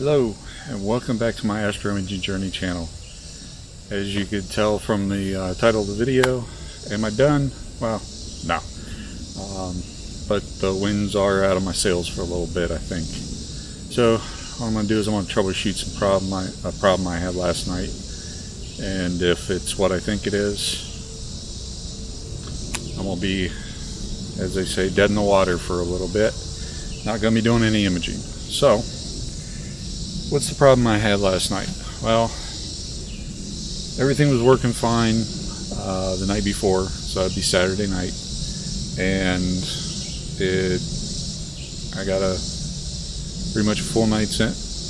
Hello and welcome back to my Astro Imaging Journey channel. As you could tell from the title of the video, am I done? Well, no. But the winds are out of my sails for a little bit, I think. So what I'm going to do is I'm going to troubleshoot some problem I had last night, and if it's what I think it is, I'm going to be, as they say, dead in the water for a little bit. Not going to be doing any imaging. So what's the problem I had last night? Well, everything was working fine the night before, so that'd be Saturday night, and I got pretty much a full night's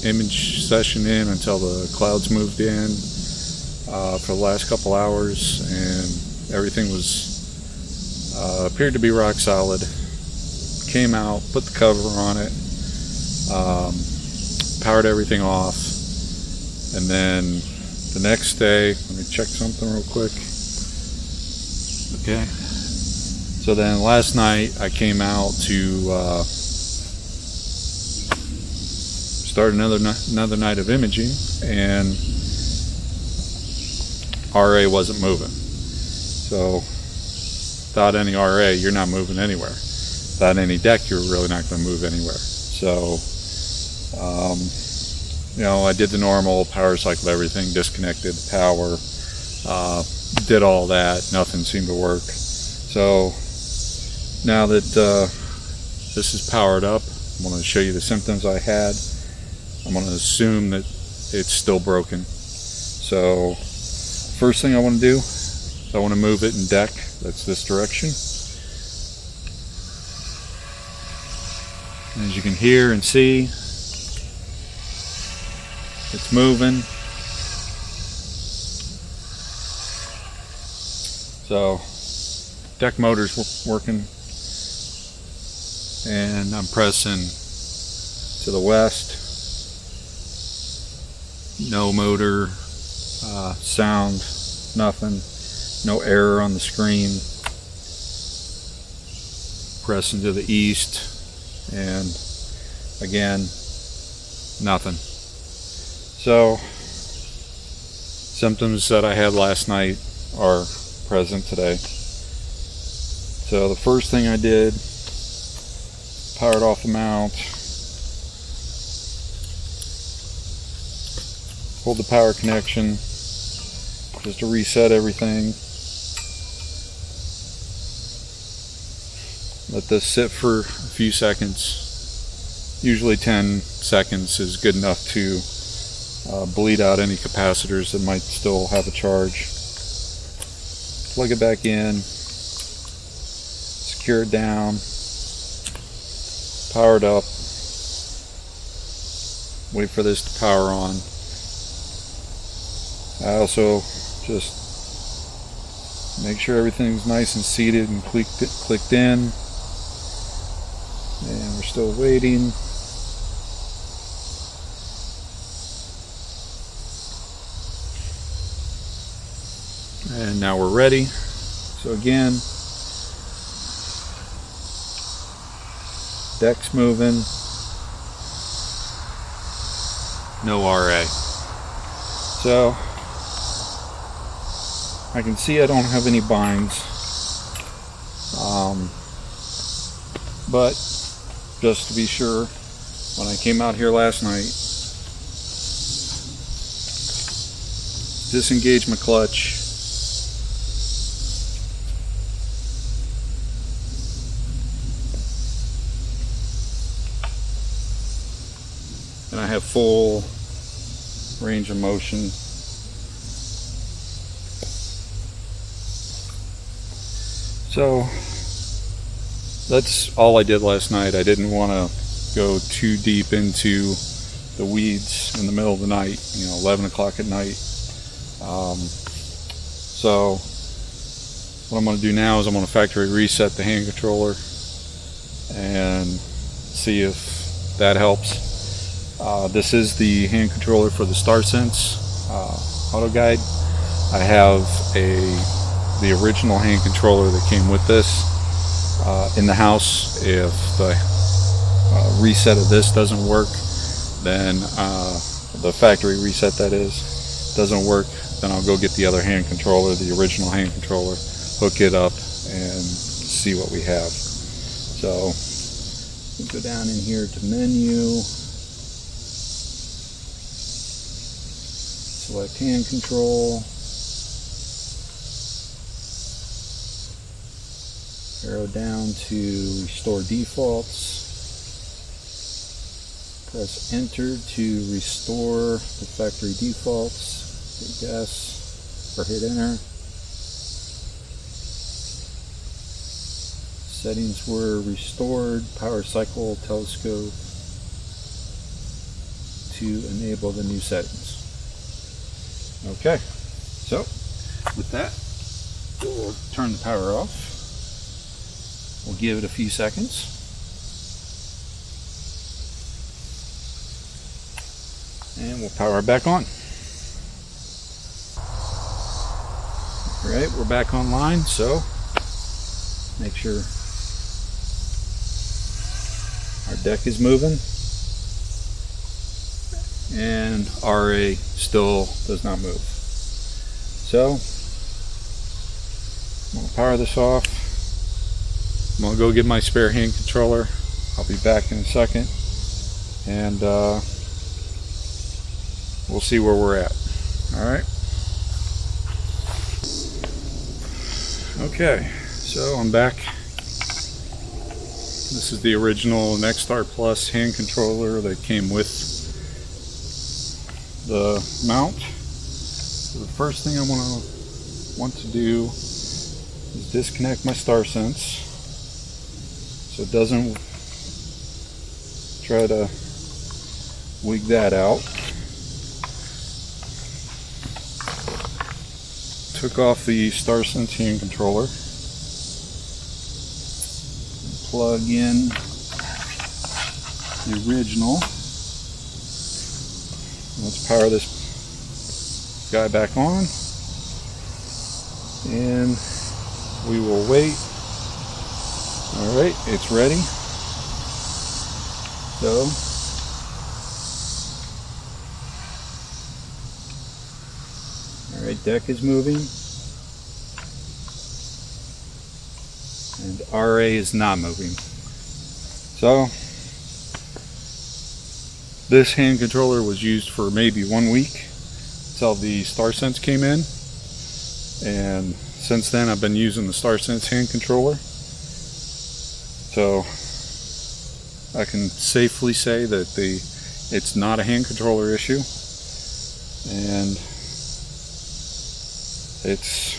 image session in until the clouds moved in for the last couple hours, and everything was appeared to be rock solid. Came out, put the cover on it, powered everything off, and then the next day, let me check something real quick. Okay, so then last night I came out to start another night of imaging, and RA wasn't moving. So without any RA, you're not moving anywhere. Without any deck, you're really not going to move anywhere. So you know, I did the normal power cycle, everything, disconnected the power, did all that, nothing seemed to work. So now that this is powered up, I'm going to show you the symptoms I had. I'm going to assume that it's still broken. So first thing I want to do, I want to move it in deck. That's this direction. As you can hear and see, it's moving. So deck motor's working, and I'm pressing to the west. No motor sound, nothing, no error on the screen. Pressing to the east, and again, nothing. So symptoms that I had last night are present today. So the first thing I did, powered off the mount, pulled the power connection just to reset everything. Let this sit for a few seconds. Usually 10 seconds is good enough to bleed out any capacitors that might still have a charge. Plug it back in, secure it down, power it up, wait for this to power on. I also just make sure everything's nice and seated and clicked in. And we're still waiting. And now we're ready. So again, deck's moving. No RA. So I can see I don't have any binds. But just to be sure, when I came out here last night, disengaged my clutch, and I have full range of motion. So that's all I did last night. I didn't want to go too deep into the weeds in the middle of the night, 11 o'clock at night. So what I'm going to do now is I'm going to factory reset the hand controller and see if that helps. This is the hand controller for the StarSense AutoAlign. I have the original hand controller that came with this in the house. If the reset of this doesn't work, then the factory reset, that is, doesn't work, then I'll go get the other hand controller, the original hand controller, hook it up, and see what we have. So we go down in here to menu, select hand control, arrow down to restore defaults, press enter to restore the factory defaults, hit yes or hit enter. Settings were restored, power cycle telescope to enable the new settings. Okay, so with that, we'll turn the power off. We'll give it a few seconds. And we'll power it back on. Alright, we're back online, so make sure our deck is moving. And RA still does not move. So, I'm going to power this off. I'm going to go get my spare hand controller. I'll be back in a second. And we'll see where we're at. Alright. Okay, so I'm back. This is the original Nexstar Plus hand controller that came with the mount. So the first thing I want to do is disconnect my StarSense so it doesn't try to wig that out. Took off the StarSense hand controller. Plug in the original. Let's power this guy back on, and we will wait. Alright, it's ready. So alright, deck is moving. And RA is not moving. So this hand controller was used for maybe 1 week until the StarSense came in, and since then I've been using the StarSense hand controller. So I can safely say that it's not a hand controller issue, and it's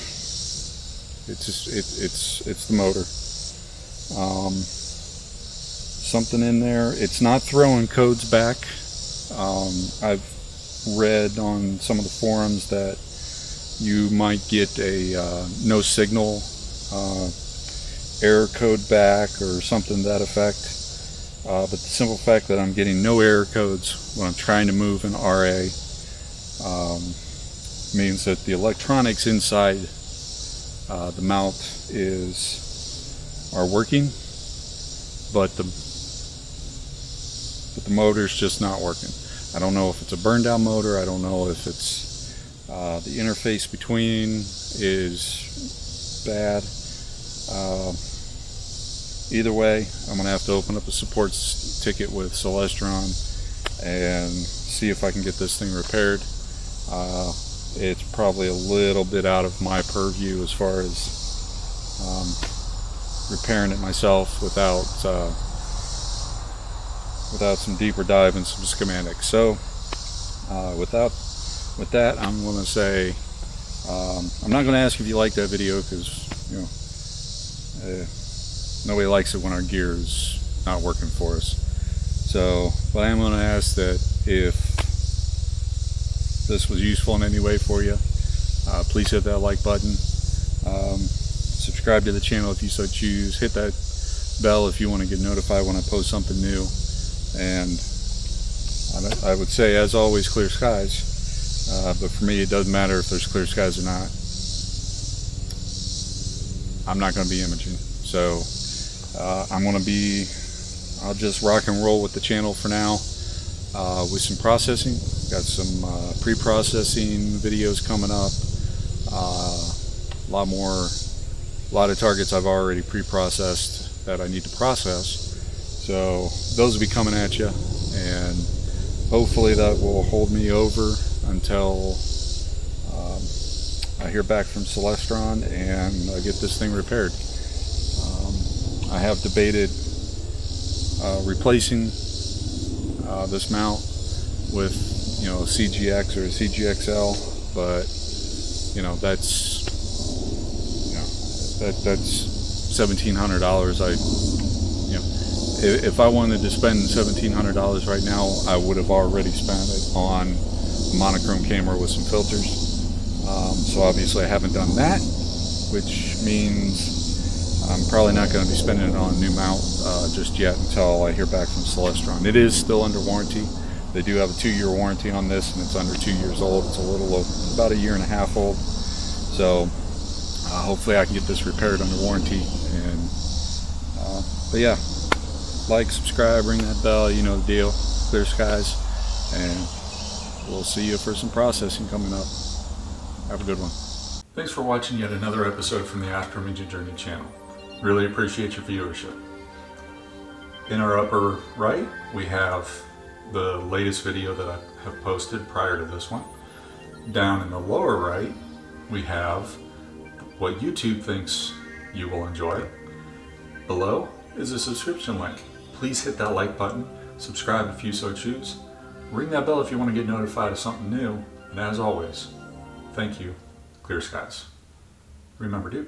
the motor. Something in there. It's not throwing codes back. I've read on some of the forums that you might get a no signal error code back or something to that effect. But the simple fact that I'm getting no error codes when I'm trying to move an RA means that the electronics inside the mount are working, but the motor's just not working. I don't know if it's a burn down motor. I don't know if it's the interface between is bad. Either way, I'm gonna have to open up a support ticket with Celestron and see if I can get this thing repaired. It's probably a little bit out of my purview as far as repairing it myself without some deeper dive and some schematics. So with that, I'm going to say I'm not going to ask if you like that video, because nobody likes it when our gear is not working for us. So, but I am going to ask that if this was useful in any way for you, please hit that like button. Subscribe to the channel if you so choose. Hit that bell if you want to get notified when I post something new. And I would say, as always, clear skies. But for me, it doesn't matter if there's clear skies or not. I'm not going to be imaging. So I'll just rock and roll with the channel for now. with some processing. Got some pre-processing videos coming up. A lot of targets I've already pre-processed that I need to process. So those will be coming at you, and hopefully that will hold me over until I hear back from Celestron and I get this thing repaired. I have debated replacing this mount with, a CGX or a CGXL, but that's $1,700. If I wanted to spend $1,700 right now, I would have already spent it on a monochrome camera with some filters. So obviously I haven't done that, which means I'm probably not going to be spending it on a new mount just yet until I hear back from Celestron. It is still under warranty. They do have a 2-year warranty on this, and it's under 2 years old. It's about 1.5 years old. So hopefully I can get this repaired under warranty. And but yeah, like, subscribe, ring that bell, you know the deal. Clear skies, and we'll see you for some processing coming up. Have a good one. Thanks for watching yet another episode from the Astro Media Journey channel. Really appreciate your viewership. In our upper right, we have the latest video that I have posted prior to this one. Down in the lower right, we have what YouTube thinks you will enjoy. Below is a subscription link. Please hit that like button, subscribe if you so choose, ring that bell if you want to get notified of something new, and as always, thank you, clear skies. Remember, dude,